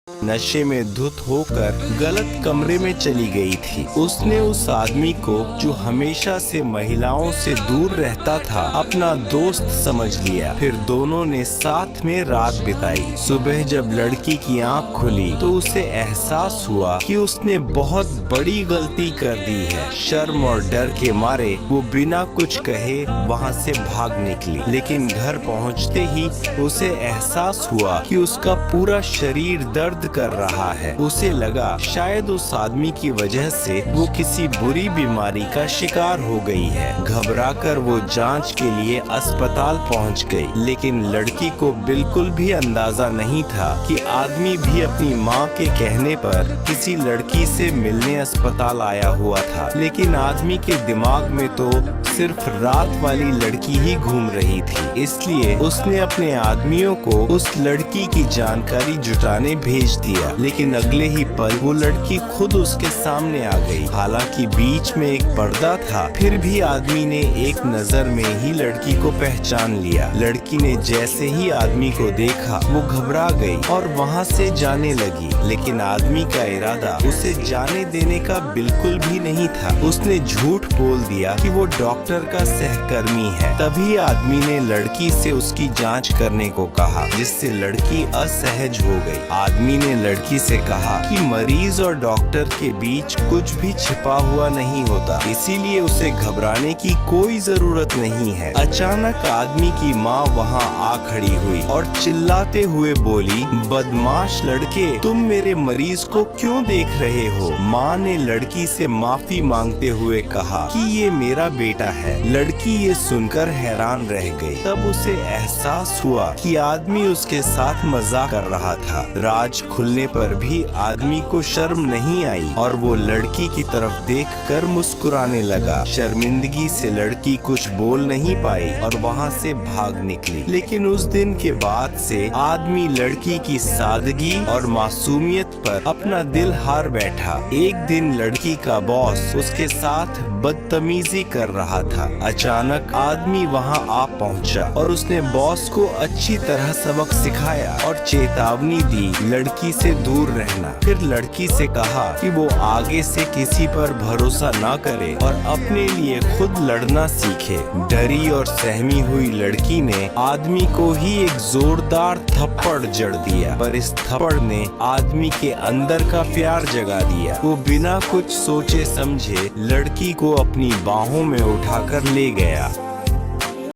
नशे में धुत होकर गलत कमरे में चली गई थी। उसने उस आदमी को जो हमेशा से महिलाओं से दूर रहता था अपना दोस्त समझ लिया। फिर दोनों ने साथ में रात बिताई। सुबह जब लड़की की आंख खुली तो उसे एहसास हुआ कि उसने बहुत बड़ी गलती कर दी है। शर्म और डर के मारे वो बिना कुछ कहे वहाँ से भाग निकली, लेकिन घर पहुँचते ही उसे एहसास हुआ कि उसका पूरा शरीर दर्द कर रहा है। उसे लगा शायद उस आदमी की वजह से वो किसी बुरी बीमारी का शिकार हो गई है। घबराकर वो जांच के लिए अस्पताल पहुंच गई, लेकिन लड़की को बिल्कुल भी अंदाजा नहीं था कि आदमी भी अपनी माँ के कहने पर किसी लड़की से मिलने अस्पताल आया हुआ था। लेकिन आदमी के दिमाग में तो सिर्फ रात वाली लड़की ही घूम रही थी, इसलिए उसने अपने आदमियों को उस लड़की की जानकारी जुटाने भेज दिया। लेकिन अगले ही पल वो लड़की खुद उसके सामने आ गई। हालांकि बीच में एक पर्दा था, फिर भी आदमी ने एक नजर में ही लड़की को पहचान लिया। लड़की ने जैसे ही आदमी को देखा वो घबरा गई और वहाँ से जाने लगी, लेकिन आदमी का इरादा उसे जाने देने का बिल्कुल भी नहीं था। उसने झूठ बोल दिया कि वो डॉक्टर का सहकर्मी है। तभी आदमी ने लड़की से उसकी जांच करने को कहा, जिससे लड़की असहज हो गई। आदमी ने लड़की से कहा कि मरीज और डॉक्टर के बीच कुछ भी छिपा हुआ नहीं होता, इसीलिए उसे घबराने की कोई जरूरत नहीं है। अचानक आदमी की माँ वहाँ आ खड़ी हुई और चिल्लाते हुए बोली, बदमाश लड़के, तुम मेरे मरीज को क्यों देख रहे हो? माँ ने लड़की से माफी मांगते हुए कहा कि ये मेरा बेटा है। लड़की ये सुनकर हैरान रह गई। तब उसे एहसास हुआ कि आदमी उसके साथ मजाक कर रहा था। राज खुलने पर भी आदमी को शर्म नहीं आई और वो लड़की की तरफ देखकर मुस्कुराने लगा। शर्मिंदगी से लड़की कुछ बोल नहीं पाई और वहाँ से भाग निकली। लेकिन उस दिन के बाद से आदमी लड़की की सादगी और मासूमियत पर अपना दिल हार बैठा। एक दिन लड़की का बॉस उसके साथ बदतमीजी कर रहा था। अचानक आदमी वहाँ आ पहुँचा और उसने बॉस को अच्छी तरह सबक सिखाया और चेतावनी दी, लड़की से दूर रहना। फिर लड़की से कहा कि वो आगे से किसी पर भरोसा ना करे और अपने लिए खुद लड़ना सीखे। डरी और सहमी हुई लड़की ने आदमी को ही एक जोरदार थप्पड़ जड़ दिया, पर इस थप्पड़ ने आदमी के अंदर का प्यार जगा दिया। वो बिना कुछ सोचे समझे लड़की को अपनी बाहों में उठाकर ले गया।